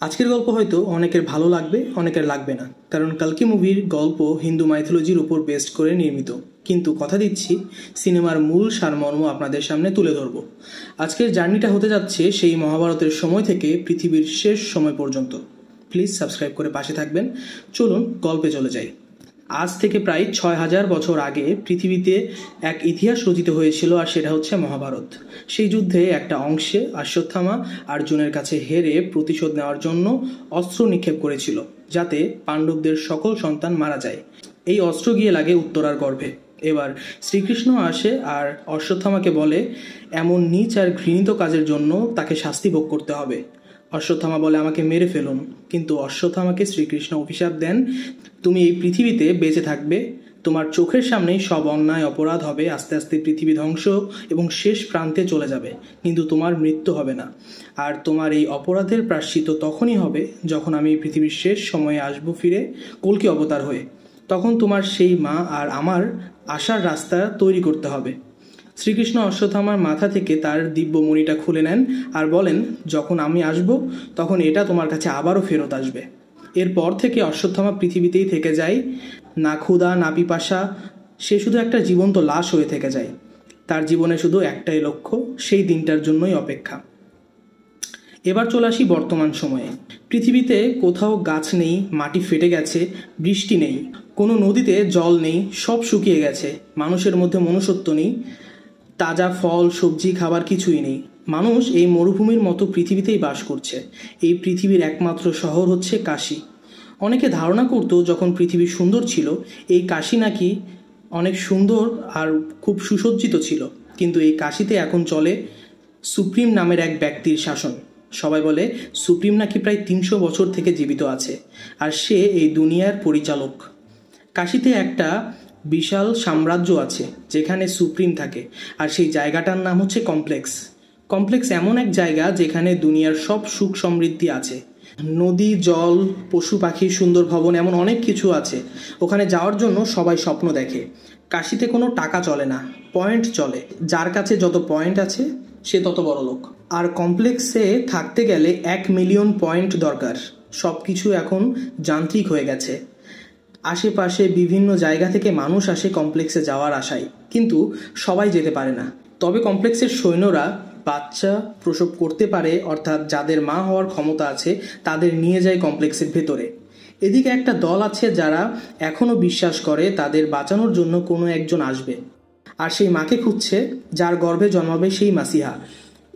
আজকের গল্প হয়তো অনেকের ভালো লাগবে, অনেকের লাগবে না, কারণ কালকি মুভির গল্প হিন্দু মাইথোলজির উপর বেস্ড করে নির্মিত। কিন্তু কথা দিচ্ছি, সিনেমার মূল সারমর্ম আপনাদের সামনে তুলে ধরব। আজকের জার্নিটা হতে যাচ্ছে সেই মহাভারতের সময় থেকে পৃথিবীর শেষ সময় পর্যন্ত। প্লিজ সাবস্ক্রাইব করে পাশে থাকবেন। চলুন গল্পে চলে যাই। আজ থেকে প্রায় ৬,০০০ বছর আগে পৃথিবীতে এক ইতিহাস রচিত হয়েছিল, আর সেটা হচ্ছে মহাভারত। সেই যুদ্ধে একটা অংশে অশ্বত্থামা অর্জুনের কাছে হেরে প্রতিশোধ নেওয়ার জন্য অস্ত্র নিক্ষেপ করেছিল, যাতে পাণ্ডবদের সকল সন্তান মারা যায়। এই অস্ত্র গিয়ে লাগে উত্তরার গর্ভে। এবার শ্রীকৃষ্ণ আসে আর অশ্বত্থামাকে বলে এমন নীচ আর ঘৃণিত কাজের জন্য তাকে শাস্তি ভোগ করতে হবে। অশ্বত্থামা বলে আমাকে মেরে ফেলুন, কিন্তু অশ্বত্থামাকে শ্রীকৃষ্ণ অভিশাপ দেন, তুমি এই পৃথিবীতে বেঁচে থাকবে, তোমার চোখের সামনেই সব অন্যায় অপরাধ হবে, আস্তে আস্তে পৃথিবী ধ্বংস এবং শেষ প্রান্তে চলে যাবে, কিন্তু তোমার মৃত্যু হবে না। আর তোমার এই অপরাধের প্রায়শ্চিত্ত তখনই হবে যখন আমি পৃথিবীর শেষ সময়ে আসবো ফিরে কল্কি অবতার হয়ে। তখন তোমার সেই মা আর আমার আসার রাস্তা তৈরি করতে হবে। শ্রীকৃষ্ণ অশ্বত্থামার মাথা থেকে তার দিব্যমণিটা খুলে নেন আর বলেন, যখন আমি আসব তখন এটা তোমার কাছে আবারও ফেরত আসবে। এরপর থেকে অশ্বত্থামা পৃথিবীতেই থেকে যায়, না ক্ষুধা না পিপাসা, সে শুধু একটা জীবন্ত লাশ হয়ে থেকে যায়। তার জীবনে শুধু একটাই লক্ষ্য, সেই দিনটার জন্যই অপেক্ষা। এবার চলে আসি বর্তমান সময়ে। পৃথিবীতে কোথাও গাছ নেই, মাটি ফেটে গেছে, বৃষ্টি নেই, কোনো নদীতে জল নেই, সব শুকিয়ে গেছে। মানুষের মধ্যে মনুষ্যত্ব নেই, তাজা ফল সবজি খাবার কিছুই নেই। মানুষ এই মরুভূমির মতো পৃথিবীতেই বাস করছে। এই পৃথিবীর একমাত্র শহর হচ্ছে কাশী। অনেকে ধারণা করতো যখন পৃথিবী সুন্দর ছিল, এই কাশী নাকি অনেক সুন্দর আর খুব সুসজ্জিত ছিল। কিন্তু এই কাশীতে এখন চলে সুপ্রিম নামের এক ব্যক্তির শাসন। সবাই বলে সুপ্রিম নাকি প্রায় ৩০০ বছর থেকে জীবিত আছে, আর সে এই দুনিয়ার পরিচালক। কাশীতে একটা বিশাল সাম্রাজ্য আছে যেখানে সুপ্রিম থাকে, আর সেই জায়গাটার নাম হচ্ছে কমপ্লেক্স। কমপ্লেক্স এমন এক জায়গা যেখানে দুনিয়ার সব সুখ সমৃদ্ধি আছে, নদী জল পশু পাখি সুন্দর ভবন, এমন অনেক কিছু আছে। ওখানে যাওয়ার জন্য সবাই স্বপ্ন দেখে। কাশীতে কোনো টাকা চলে না, পয়েন্ট চলে। যার কাছে যত পয়েন্ট আছে সে তত বড় লোক। আর কমপ্লেক্সে থাকতে গেলে ১,০০,০০০ পয়েন্ট দরকার। সব কিছু এখন যান্ত্রিক হয়ে গেছে। আশেপাশে বিভিন্ন জায়গা থেকে মানুষ আসে কমপ্লেক্সে যাওয়ার আশায়, কিন্তু সবাই যেতে পারে না। তবে কমপ্লেক্সের সৈন্যরা বাচ্চা প্রসব করতে পারে, অর্থাৎ যাদের মা হওয়ার ক্ষমতা আছে তাদের নিয়ে যায় কমপ্লেক্সের ভেতরে। এদিকে একটা দল আছে যারা এখনও বিশ্বাস করে তাদের বাঁচানোর জন্য কোনো একজন আসবে, আর সেই মাকে খুঁজছে যার গর্ভে জন্মাবে সেই মাসিহা।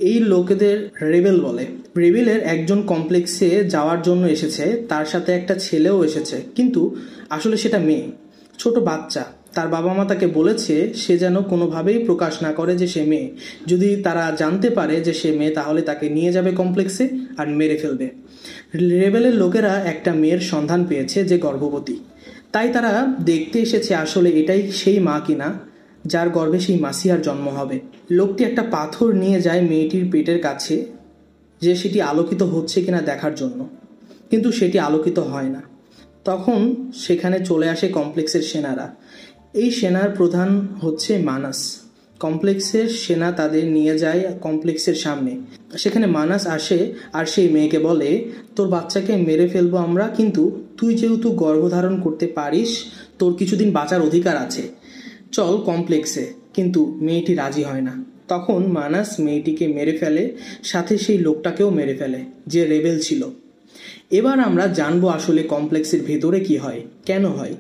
এই লোকেদের রেবেল বলে। রেবেলের একজন কমপ্লেক্সে যাওয়ার জন্য এসেছে, তার সাথে একটা ছেলেও এসেছে, কিন্তু আসলে সেটা মেয়ে, ছোট বাচ্চা। তার বাবা মা তাকে বলেছে সে যেন কোনোভাবেই প্রকাশ না করে যে সে মেয়ে। যদি তারা জানতে পারে যে সে মেয়ে তাহলে তাকে নিয়ে যাবে কমপ্লেক্সে আর মেরে ফেলবে। রেবেলের লোকেরা একটা মেয়ের সন্ধান পেয়েছে যে গর্ভবতী, তাই তারা দেখতে এসেছে আসলে এটাই সেই মা কিনা যার গর্ভে সেই মাসিহার জন্ম হবে। লোকটি একটা পাথর নিয়ে যায় মেয়েটির পেটের কাছে, যে সেটি আলোকিত হচ্ছে কিনা দেখার জন্য, কিন্তু সেটি আলোকিত হয় না। তখন সেখানে চলে আসে কমপ্লেক্সের সেনারা। এই সেনার প্রধান হচ্ছে মানাস। কমপ্লেক্সের সেনা তাদের নিয়ে যায় কমপ্লেক্সের সামনে। সেখানে মানাস আসে আর সেই মেয়েকে বলে, তোর বাচ্চাকে মেরে ফেলবো আমরা, কিন্তু তুই যেহেতু গর্ভধারণ করতে পারিস তোর কিছুদিন বাঁচার অধিকার আছে, চল কমপ্লেক্সে। কিন্তু মেয়েটি রাজি হয় না। তখন মানাস মেয়েটিকে মেরে ফেলে, সাথে সেই লোকটাকেও মেরে ফেলে যে রেবেল ছিল। এবার আমরা জানবো আসলে কমপ্লেক্সের ভেতরে কি হয়, কেন হয়।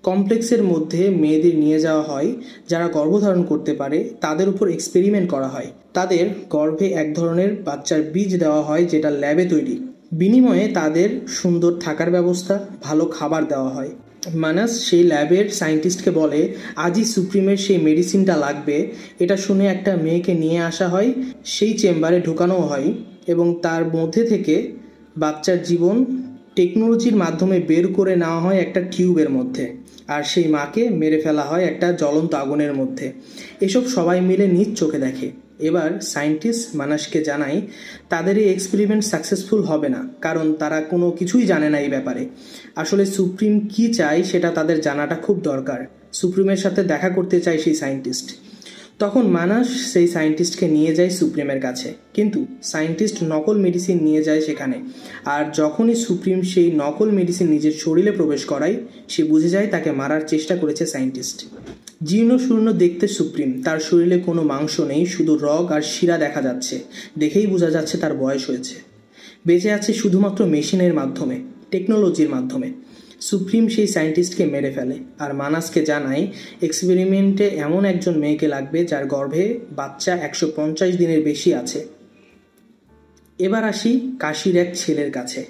কমপ্লেক্সের মধ্যে মেয়েদের নিয়ে যাওয়া হয় যারা গর্ভধারণ করতে পারে, তাদের উপর এক্সপেরিমেন্ট করা হয়। তাদের গর্ভে এক ধরনের বাচ্চার বীজ দেওয়া হয় যেটা ল্যাবে তৈরি। বিনিময়ে তাদের সুন্দর থাকার ব্যবস্থা, ভালো খাবার দেওয়া হয়। মানাস সেই ল্যাবের সায়েন্টিস্টকে বলে আজই সুপ্রিমের সেই মেডিসিনটা লাগবে। এটা শুনে একটা মেয়েকে নিয়ে আসা হয়, সেই চেম্বারে ঢোকানোও হয় এবং তার মধ্যে থেকে বাচ্চার জীবন টেকনোলজির মাধ্যমে বের করে নেওয়া হয় একটা টিউবের মধ্যে, আর সেই মাকে মেরে ফেলা হয় একটা জ্বলন্ত আগুনের মধ্যে। এসব সবাই মিলে নিজ চোখে দেখে। এবার সায়েন্টিস্ট মানাসকে জানায় তাদের এই এক্সপেরিমেন্ট সাকসেসফুল হবে না, কারণ তারা কোনো কিছুই জানে না এই ব্যাপারে। আসলে সুপ্রিম কি চায় সেটা তাদের জানাটা খুব দরকার। সুপ্রিমের সাথে দেখা করতে চায় সেই সায়েন্টিস্ট। তখন মানাস সেই সায়েন্টিস্টকে নিয়ে যায় সুপ্রিমের কাছে, কিন্তু সায়েন্টিস্ট নকল মেডিসিন নিয়ে যায় সেখানে। আর যখনই সুপ্রিম সেই নকল মেডিসিন নিজের শরীরে প্রবেশ করায়, সে বুঝে যায় তাকে মারার চেষ্টা করেছে সায়েন্টিস্ট। জীর্ণ শূন্য দেখতে সুপ্রিম, তার শরীরে কোনো মাংস নেই, শুধু রগ আর শিরা দেখা যাচ্ছে। দেখেই বোঝা যাচ্ছে তার বয়স হয়েছে। বেঁচে আছে শুধুমাত্র মেশিনের মাধ্যমে, টেকনোলজির মাধ্যমে। সুপ্রিম সেই সায়েন্টিস্টকে মেরে ফেলে আর মানাসকে জানায় এক্সপেরিমেন্টে এমন একজন মেয়েকে লাগবে যার গর্ভে বাচ্চা 150 দিনের বেশি আছে। এবার আসি কাশির এক ছেলের কাছে।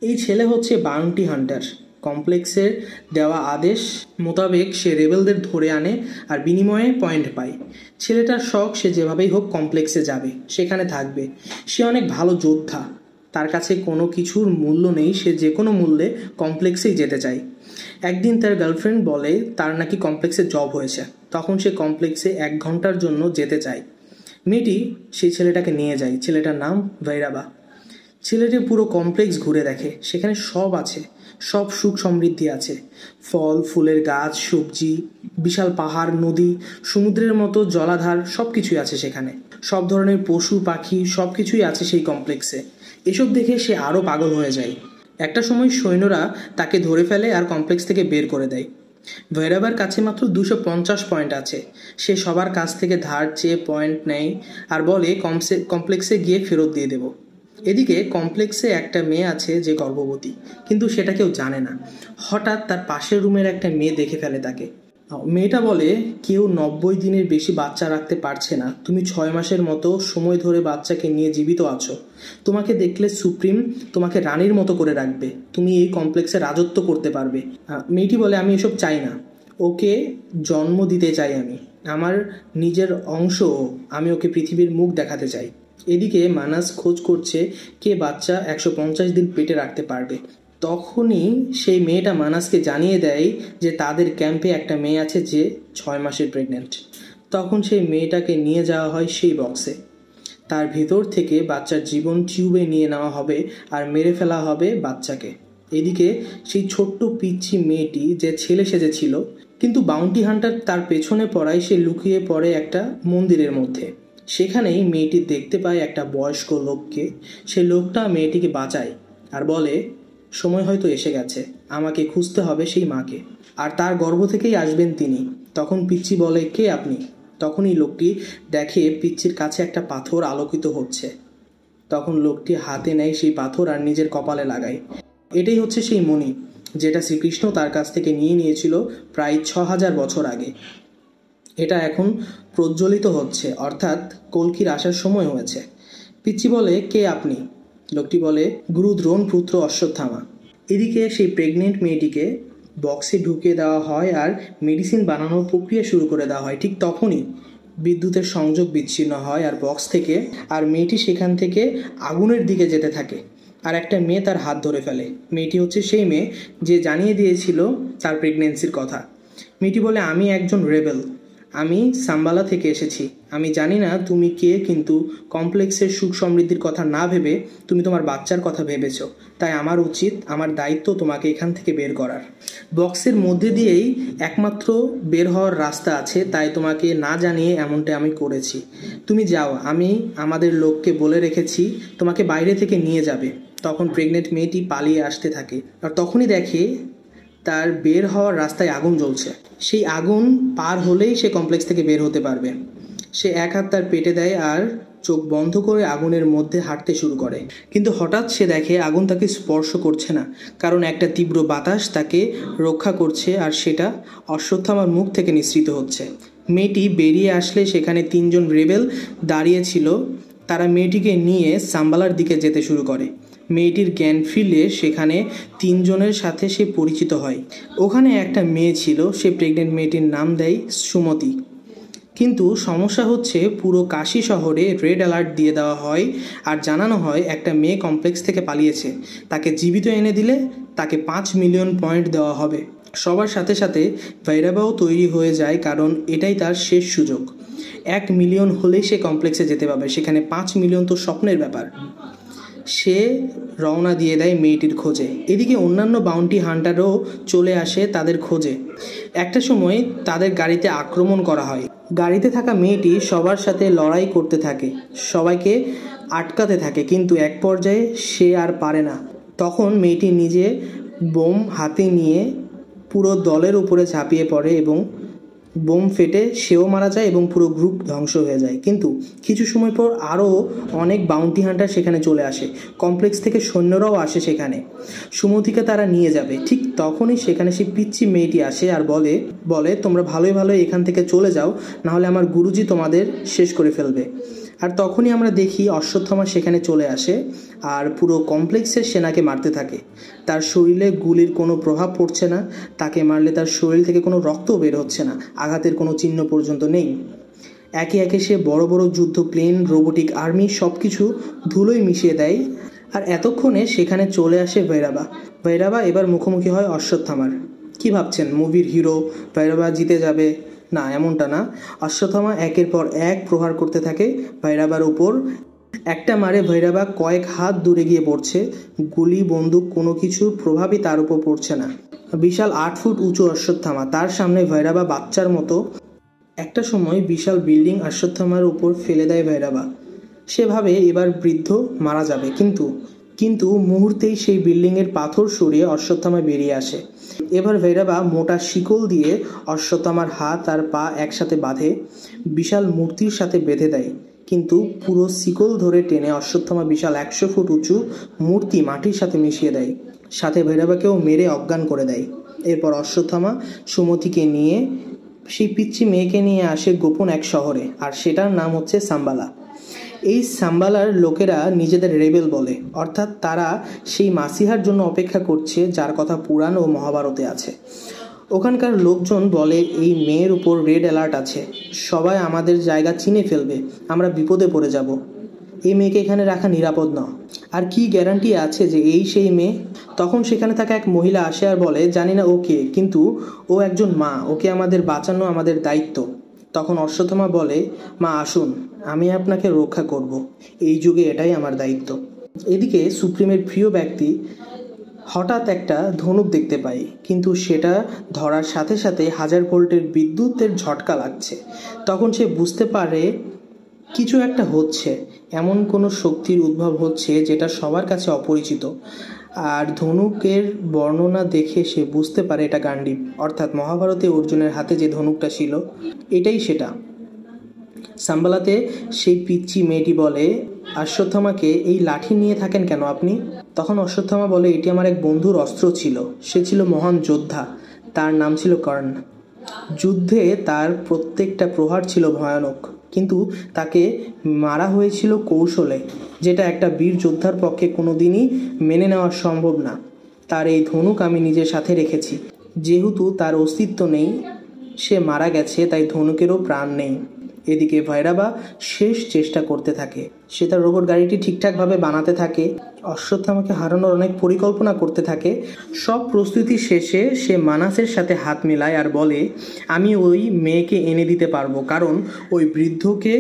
এই ছেলে হচ্ছে বাউন্টি হান্টার। কমপ্লেক্সের দেওয়া আদেশ মোতাবেক সে রেবেলদের ধরে আনে আর বিনিময়ে পয়েন্ট পায়। ছেলেটার শখ, সে যেভাবেই হোক কমপ্লেক্সে যাবে, সেখানে থাকবে। সে অনেক ভালো যোদ্ধা, তার কাছে কোনো কিছুর মূল্য নেই, সে যে কোনো মূল্যে কমপ্লেক্সেই যেতে চায়। একদিন তার গার্লফ্রেন্ড বলে তার নাকি কমপ্লেক্সে জব হয়েছে, তখন সে কমপ্লেক্সে 1 ঘন্টার জন্য যেতে চায়। মেয়েটি সেই ছেলেটাকে নিয়ে যায়। ছেলেটার নাম ভৈরাবা। ছেলেটি পুরো কমপ্লেক্স ঘুরে দেখে, সেখানে সব আছে, সব সুখ সমৃদ্ধি আছে। ফল ফুলের গাছ, সবজি, বিশাল পাহাড়, নদী, সমুদ্রের মতো জলাধার, সব কিছুই আছে সেখানে। সব ধরনের পশু পাখি সব কিছুই আছে সেই কমপ্লেক্সে। এসব দেখে সে আরও পাগল হয়ে যায়। একটা সময় সৈন্যরা তাকে ধরে ফেলে আর কমপ্লেক্স থেকে বের করে দেয়। ভৈরবার কাছে মাত্র 250 পয়েন্ট আছে। সে সবার কাছ থেকে ধার চেয়ে পয়েন্ট নেয় আর বলে কমপ্লেক্সে গিয়ে ফেরত দিয়ে দেব। এদিকে কমপ্লেক্সে একটা মেয়ে আছে যে গর্ভবতী, কিন্তু সেটা কেউ জানে না। হঠাৎ তার পাশের রুমের একটা মেয়ে দেখে ফেলে তাকে। মেয়েটা বলে, কেউ 90 দিনের বেশি বাচ্চা রাখতে পারছে না, তুমি 6 মাসের মতো সময় ধরে বাচ্চাকে নিয়ে জীবিত আছো। তোমাকে দেখলে সুপ্রিম তোমাকে রানীর মতো করে রাখবে, তুমি এই কমপ্লেক্সে রাজত্ব করতে পারবে। মেয়েটি বলে, আমি এসব চাই না, ওকে জন্ম দিতে চাই আমি, আমার নিজের অংশ, আমি ওকে পৃথিবীর মুখ দেখাতে চাই। এদিকে মানাস খোঁজ করছে কে বাচ্চা 150 দিন পেটে রাখতে পারবে। তখনই সেই মেয়েটা মানাসকে জানিয়ে দেয় যে তাদের ক্যাম্পে একটা মেয়ে আছে যে 6 মাসের প্রেগনেন্ট। তখন সেই মেয়েটাকে নিয়ে যাওয়া হয় সেই বক্সে। তার ভেতর থেকে বাচ্চার জীবন টিউবে নিয়ে নেওয়া হবে আর মেরে ফেলা হবে বাচ্চাকে। এদিকে সেই ছোট্ট পিচ্চি মেয়েটি যে ছেলে সেজেছিল, কিন্তু বাউন্টি হান্টার তার পেছনে পড়ায় সে লুকিয়ে পড়ে একটা মন্দিরের মধ্যে। সেখানেই মেয়েটি দেখতে পায় একটা বয়স্ক লোককে। সে লোকটা মেয়েটিকে বাঁচায় আর বলে, সময় হয়তো এসে গেছে, আমাকে খুঁজতে হবে সেই মাকে, আর তার গর্ভ থেকেই আসবেন তিনি। তখন পিচ্চি বলে, কে আপনি? তখনই লোকটি দেখে পিচ্চির কাছে একটা পাথর আলোকিত হচ্ছে। তখন লোকটি হাতে নেয় সেই পাথর আর নিজের কপালে লাগায়। এটাই হচ্ছে সেই মণি যেটা শ্রীকৃষ্ণ তার কাছ থেকে নিয়ে নিয়েছিল প্রায় 6000 বছর আগে। এটা এখন প্রজ্বলিত হচ্ছে, অর্থাৎ কল্কির আসার সময় হয়েছে। পিচ্চি বলে, কে আপনি? লোকটি বলে, গুরু দ্রোণ পুত্র অশ্বত্থামা। এদিকে সেই প্রেগনেন্ট মেয়েটিকে বক্সে ঢুকিয়ে দেওয়া হয় আর মেডিসিন বানানোর প্রক্রিয়া শুরু করে দেওয়া হয়। ঠিক তখনই বিদ্যুতের সংযোগ বিচ্ছিন্ন হয় আর বক্স থেকে, আর মেয়েটি সেখান থেকে আগুনের দিকে যেতে থাকে। আর একটা মেয়ে তার হাত ধরে ফেলে। মেয়েটি হচ্ছে সেই মেয়ে যে জানিয়ে দিয়েছিল তার প্রেগনেন্সির কথা। মেয়েটি বলে, আমি একজন রেবেল, আমি সাম্বালা থেকে এসেছি। আমি জানি না তুমি কে, কিন্তু কমপ্লেক্সের সুখ সমৃদ্ধির কথা না ভেবে তুমি তোমার বাচ্চার কথা ভেবেছ। তাই আমার উচিত, আমার দায়িত্ব তোমাকে এখান থেকে বের করার। বক্সের মধ্যে দিয়েই একমাত্র বের হওয়ার রাস্তা আছে, তাই তোমাকে না জানিয়ে এমনটা আমি করেছি। তুমি যাও, আমি আমাদের লোককে বলে রেখেছি তোমাকে বাইরে থেকে নিয়ে যাবে। তখন প্রেগনেন্ট মেয়েটি পালিয়ে আসতে থাকে আর তখনই দেখে তার বের হওয়ার রাস্তায় আগুন জ্বলছে। সেই আগুন পার হলেই সে কমপ্লেক্স থেকে বের হতে পারবে। সে এক হাত তার পেটে দেয় আর চোখ বন্ধ করে আগুনের মধ্যে হাঁটতে শুরু করে। কিন্তু হঠাৎ সে দেখে আগুন তাকে স্পর্শ করছে না, কারণ একটা তীব্র বাতাস তাকে রক্ষা করছে আর সেটা অশ্বত্থামার মুখ থেকে নিঃসৃত হচ্ছে। মেয়েটি বেরিয়ে আসলে সেখানে 3 জন রেবেল দাঁড়িয়ে ছিল। তারা মেয়েটিকে নিয়ে সাম্বালার দিকে যেতে শুরু করে। মেয়েটির জ্ঞান ফিরলে সেখানে 3 জনের সাথে সে পরিচিত হয়। ওখানে একটা মেয়ে ছিল, সে প্রেগনেন্ট মেয়েটির নাম দেয় সুমতি। কিন্তু সমস্যা হচ্ছে পুরো কাশী শহরে রেড অ্যালার্ট দিয়ে দেওয়া হয় আর জানানো হয় একটা মেয়ে কমপ্লেক্স থেকে পালিয়েছে, তাকে জীবিত এনে দিলে তাকে 5 মিলিয়ন পয়েন্ট দেওয়া হবে। সবার সাথে সাথে ভৈরবাও তৈরি হয়ে যায়, কারণ এটাই তার শেষ সুযোগ। 1 মিলিয়ন হলেই সে কমপ্লেক্সে যেতে পারবে, সেখানে 5 মিলিয়ন তো স্বপ্নের ব্যাপার। সে রওনা দিয়ে দেয় মেয়েটির খোঁজে। এদিকে অন্যান্য বাউন্টি হান্টারও চলে আসে তাদের খোঁজে। একটা সময় তাদের গাড়িতে আক্রমণ করা হয়। গাড়িতে থাকা মেয়েটি সবার সাথে লড়াই করতে থাকে, সবাইকে আটকাতে থাকে, কিন্তু এক পর্যায়ে সে আর পারে না। তখন মেয়েটি নিজে বোম হাতে নিয়ে পুরো দলের উপরে ঝাঁপিয়ে পড়ে এবং বোম ফেটে সেও মারা যায় এবং পুরো গ্রুপ ধ্বংস হয়ে যায়। কিন্তু কিছু সময় পর আরও অনেক বাউন্টি হান্টার সেখানে চলে আসে। কমপ্লেক্স থেকে সৈন্যরাও আসে সেখানে। সুমতিকে তারা নিয়ে যাবে। ঠিক তখনই সেখানে সেই পিচ্চি মেয়েটি আসে আর বলে তোমরা ভালোই ভালোই এখান থেকে চলে যাও, নাহলে আমার গুরুজি তোমাদের শেষ করে ফেলবে। আর তখনই আমরা দেখি অশ্বত্থামা সেখানে চলে আসে আর পুরো কমপ্লেক্সের সেনাকে মারতে থাকে। তার শরীরে গুলির কোনো প্রভাব পড়ছে না, তাকে মারলে তার শরীর থেকে কোনো রক্তও বের হচ্ছে না, আঘাতের কোনো চিহ্ন পর্যন্ত নেই। একে একে সে বড় বড় যুদ্ধ প্লেন, রোবোটিক আর্মি সব কিছু ধুলোয় মিশিয়ে দেয়। আর এতক্ষণে সেখানে চলে আসে ভৈরবা এবার মুখোমুখি হয় অশ্বত্থামার। কি ভাবছেন মুভির হিরো ভৈরবা জিতে যাবে? না, এমনটা না। অশ্বত্থামা একের পর এক প্রহার করতে থাকে ভৈরবার উপর। একটা মারে ভৈরবা কয়েক হাত দূরে গিয়ে পড়ছে। গুলি, বন্দুক কোনো কিছুর প্রভাবই তার উপর পড়ছে না। বিশাল 8 ফুট উঁচু অশ্বত্থামা, তার সামনে ভৈরবা বাচ্চার মতো। একটা সময় বিশাল বিল্ডিং অশ্বত্থামার উপর ফেলে দেয় ভৈরবা। সে ভাবে এবার বৃদ্ধ মারা যাবে, কিন্তু মুহূর্তেই সেই বিল্ডিংয়ের পাথর সরিয়ে অশ্বত্থামা বেরিয়ে আসে। এবার ভৈরবা মোটা শিকল দিয়ে অশ্বত্থামার হাত আর পা একসাথে বাঁধে, বিশাল মূর্তির সাথে বেঁধে দেয়। কিন্তু পুরো শিকল ধরে টেনে অশ্বত্থামা বিশাল 100 ফুট উঁচু মূর্তি মাটির সাথে মিশিয়ে দেয়, সাথে ভৈরবাকেও মেরে অজ্ঞান করে দেয়। এরপর অশ্বত্থামা সুমতিকে নিয়ে, সেই পিচ্চি মেয়েকে নিয়ে আসে গোপন এক শহরে, আর সেটার নাম হচ্ছে সাম্বালা। এই সাম্বালার লোকেরা নিজেদের রেবেল বলে, অর্থাৎ তারা সেই মাসিহার জন্য অপেক্ষা করছে যার কথা পুরাণ ও মহাভারতে আছে। ওখানকার লোকজন বলে এই মেয়ের উপর রেড অ্যালার্ট আছে, সবাই আমাদের জায়গা চিনে ফেলবে, আমরা বিপদে পড়ে যাব। এই মেয়েকে এখানে রাখা নিরাপদ নয়। আর কি গ্যারান্টি আছে যে এই সেই মেয়ে? তখন সেখানে থাকা এক মহিলা আসে আর বলে জানি না ওকে, কিন্তু ও একজন মা, ওকে আমাদের বাঁচানো আমাদের দায়িত্ব। তখন অশ্বত্থামা বলে মা আসুন, আমি আপনাকে রক্ষা করব, এই যুগে এটাই আমার দায়িত্ব। এদিকে সুপ্রিমের প্রিয় ব্যক্তি হঠাৎ একটা ধনুক দেখতে পায়, কিন্তু সেটা ধরার সাথে সাথে 1000 ভোল্টের বিদ্যুতের ঝটকা লাগছে। তখন সে বুঝতে পারে কিছু একটা হচ্ছে, এমন কোনো শক্তির উদ্ভব হচ্ছে যেটা সবার কাছে অপরিচিত। আর ধনুকের বর্ণনা দেখে সে বুঝতে পারে এটা গান্ডীব, অর্থাৎ মহাভারতে অর্জুনের হাতে যে ধনুকটা ছিল এটাই সেটা। সাম্বালাতে সেই পিচ্চি মেয়েটি বলে অশ্বত্থামাকে এই লাঠি নিয়ে থাকেন কেন আপনি? তখন অশ্বত্থামা বলে এটি আমার এক বন্ধুর অস্ত্র ছিল, সে ছিল মহান যোদ্ধা, তার নাম ছিল কর্ণ। যুদ্ধে তার প্রত্যেকটা প্রহার ছিল ভয়ানক, কিন্তু তাকে মারা হয়েছিল কৌশলে, যেটা একটা বীর যোদ্ধার পক্ষে কোনোদিনই মেনে নেওয়া সম্ভব না। তার এই ধনুক আমি নিজের সাথে রেখেছি, যেহেতু তার অস্তিত্ব নেই, সে মারা গেছে, তাই ধনুকেরও প্রাণ নেই। এদিকে ভৈরবা শেষ চেষ্টা করতে থাকে, সে তার রোবট গাড়িটি ঠিকঠাকভাবে বানাতে থাকে, অশ্বত্থামাকে হারানোর অনেক পরিকল্পনা করতে থাকে। সব প্রস্তুতি শেষে সে মানাসের সাথে হাত মেলায় আর বলে আমি ওই মেয়েকে এনে দিতে পারবো, কারণ ওই বৃদ্ধকে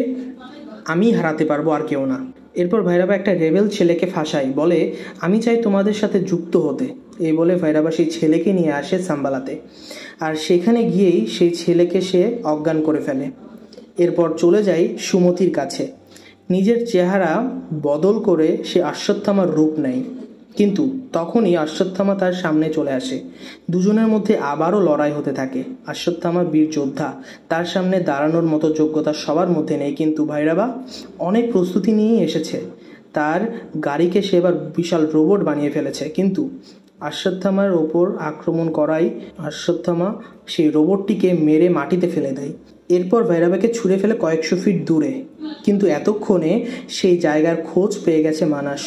আমি হারাতে পারবো আর কেউ না। এরপর ভৈরবা একটা রেবেল ছেলেকে ফাঁসায়, বলে আমি চাই তোমাদের সাথে যুক্ত হতে। এই বলে ভৈরবা সেই ছেলেকে নিয়ে আসে সাম্বালাতে, আর সেখানে গিয়েই সেই ছেলেকে সে অজ্ঞান করে ফেলে। এরপর চলে যায় সুমতির কাছে, নিজের চেহারা বদল করে সে অশ্বত্থামার রূপ নেয়। কিন্তু তখনই অশ্বত্থামা তার সামনে চলে আসে, দুজনের মধ্যে আবারও লড়াই হতে থাকে। অশ্বত্থামা বীর যোদ্ধা, তার সামনে দাঁড়ানোর মতো যোগ্যতা সবার মধ্যে নেই, কিন্তু ভৈরবা অনেক প্রস্তুতি নিয়েই এসেছে। তার গাড়িকে সে এবার বিশাল রোবট বানিয়ে ফেলেছে, কিন্তু অশ্বত্থামার ওপর আক্রমণ করায় অশ্বত্থামা সেই রোবটটিকে মেরে মাটিতে ফেলে দেয়। এরপর ভৈরবাকে ছুঁড়ে ফেলে কয়েকশো ফিট দূরে, কিন্তু এতক্ষণে সেই জায়গার খোঁজ পেয়ে গেছে মানাস।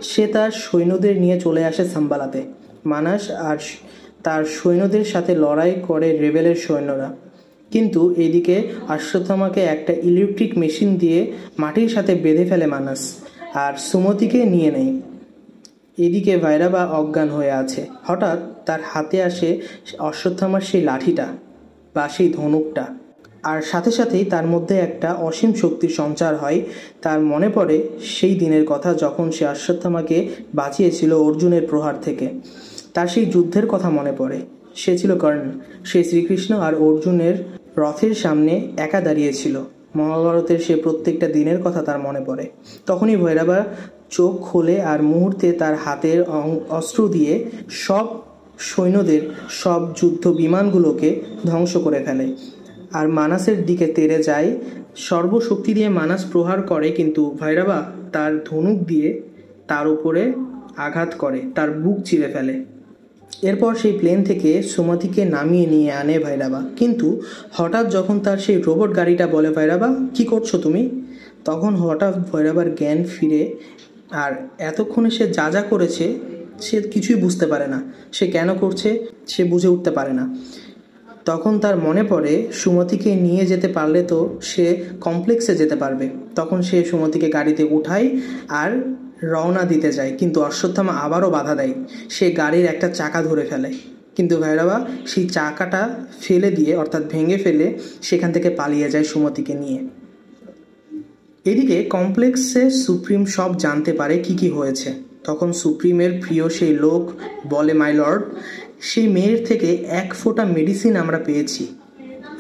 সে তার সৈন্যদের নিয়ে চলে আসে সাম্বালাতে। মানাস আর তার সৈন্যদের সাথে লড়াই করে রেবেলের সৈন্যরা, কিন্তু এদিকে অশ্বত্থামাকে একটা ইলেকট্রিক মেশিন দিয়ে মাটির সাথে বেঁধে ফেলে মানাস, আর সুমতিকে নিয়ে নেয়। এদিকে ভৈরবা অজ্ঞান হয়ে আছে। হঠাৎ তার হাতে আসে অশ্বত্থামার সেই লাঠিটা বা সেই ধনুকটা। আর সাথে সাথেই তার মধ্যে একটা অসীম শক্তির সঞ্চার হয়। তার মনে পড়ে সেই দিনের কথা যখন সে অশ্বত্থামাকে বাঁচিয়েছিল অর্জুনের প্রহার থেকে। তার সেই যুদ্ধের কথা মনে পড়ে। সে ছিল কর্ণ, সে শ্রীকৃষ্ণ আর অর্জুনের রথের সামনে একা দাঁড়িয়েছিল। মহাভারতের সে প্রত্যেকটা দিনের কথা তার মনে পড়ে। তখনই ভৈরবা চোখ খোলে আর মুহূর্তে তার হাতের অস্ত্র দিয়ে সব সৈন্যদের, সব যুদ্ধ বিমানগুলোকে ধ্বংস করে ফেলে আর মানাসের দিকে তেড়ে যায়। সর্বশক্তি দিয়ে মানাস প্রহার করে, কিন্তু ভৈরবা তার ধনুক দিয়ে তার উপরে আঘাত করে, তার বুক চিরে ফেলে। এরপর সেই প্লেন থেকে সুমতিকে নামিয়ে নিয়ে আনে ভৈরবা। কিন্তু হঠাৎ যখন তার সেই রোবট গাড়িটা বলে, ভৈরবা কী করছো তুমি, তখন হঠাৎ ভৈরবার জ্ঞান ফিরে। আর এতক্ষণে সে যা যা করেছে সে কিছুই বুঝতে পারে না। সে কেন করছে সে বুঝে উঠতে পারে না। তখন তার মনে পড়ে সুমতিকে নিয়ে যেতে পারলে তো সে কমপ্লেক্সে যেতে পারবে। তখন সে সুমতিকে গাড়িতে উঠায় আর রওনা দিতে যায়, কিন্তু অশ্বত্থামা আবারও বাধা দেয়। সে গাড়ির একটা চাকা ধরে ফেলে, কিন্তু ভৈরবা সেই চাকাটা ফেলে দিয়ে, অর্থাৎ ভেঙে ফেলে সেখান থেকে পালিয়ে যায় সুমতিকে নিয়ে। এদিকে কমপ্লেক্সে সুপ্রিম সব জানতে পারে কি কি হয়েছে। তখন সুপ্রিমের প্রিয় সেই লোক বলে, মাই লর্ড, সেই মেয়ের থেকে 1 ফোঁটা মেডিসিন আমরা পেয়েছি।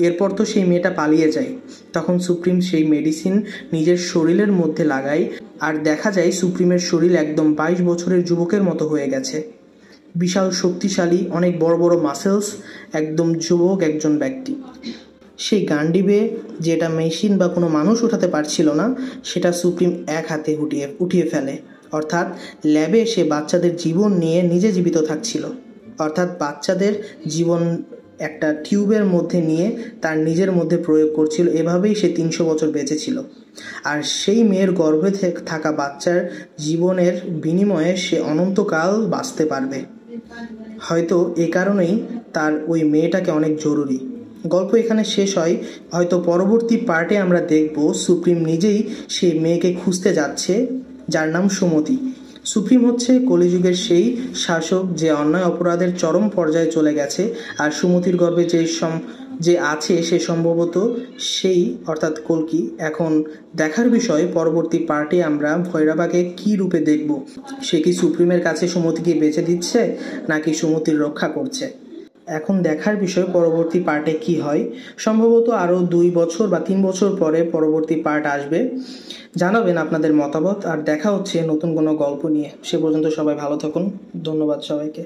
এরপর তো সেই মেয়েটা পালিয়ে যায়। তখন সুপ্রিম সেই মেডিসিন নিজের শরীরের মধ্যে লাগায় আর দেখা যায় সুপ্রিমের শরীর একদম 22 বছরের যুবকের মতো হয়ে গেছে। বিশাল শক্তিশালী, অনেক বড় বড় মাসেলস, একদম যুবক একজন ব্যক্তি। সেই গান্ডিবে যেটা মেশিন বা কোনো মানুষ উঠাতে পারছিল না, সেটা সুপ্রিম এক হাতে উঠিয়ে ফেলে। অর্থাৎ ল্যাবে সে বাচ্চাদের জীবন নিয়ে নিজে জীবিত থাকছিল। অর্থাৎ বাচ্চাদের জীবন একটা টিউবের মধ্যে নিয়ে তার নিজের মধ্যে প্রয়োগ করছিল। এভাবেই সে 300 বছর বেঁচে ছিল। আর সেই মেয়ের গর্ভে থাকা বাচ্চার জীবনের বিনিময়ে সে অনন্তকাল বাঁচতে পারবে। হয়তো এ কারণেই তার ওই মেয়েটাকে অনেক জরুরি। গল্প এখানে শেষ হয়। হয়তো পরবর্তী পার্টে আমরা দেখব সুপ্রিম নিজেই সেই মেয়েকে খুঁজতে যাচ্ছে, যার নাম সুমতি। সুপ্রিম হচ্ছে কলিযুগের সেই শাসক যে অন্যায় অপরাধের চরম পর্যায়ে চলে গেছে। আর সুমতির গর্ভে যে আছে সে সম্ভবত সেই, অর্থাৎ কল্কি। এখন দেখার বিষয় পরবর্তী পার্টে আমরা ভৈরবাকে কী রূপে দেখব। সে কি সুপ্রিমের কাছে সুমতিকে বেঁচে দিচ্ছে নাকি সুমতির রক্ষা করছে। এখন দেখার বিষয় পরবর্তী পার্টে কি হয়। সম্ভবত আরও 2 বছর বা 3 বছর পরে পরবর্তী পার্ট আসবে। জানাবেন আপনাদের মতামত। আর দেখা হচ্ছে নতুন কোনো গল্প নিয়ে। সে পর্যন্ত সবাই ভালো থাকুন। ধন্যবাদ সবাইকে।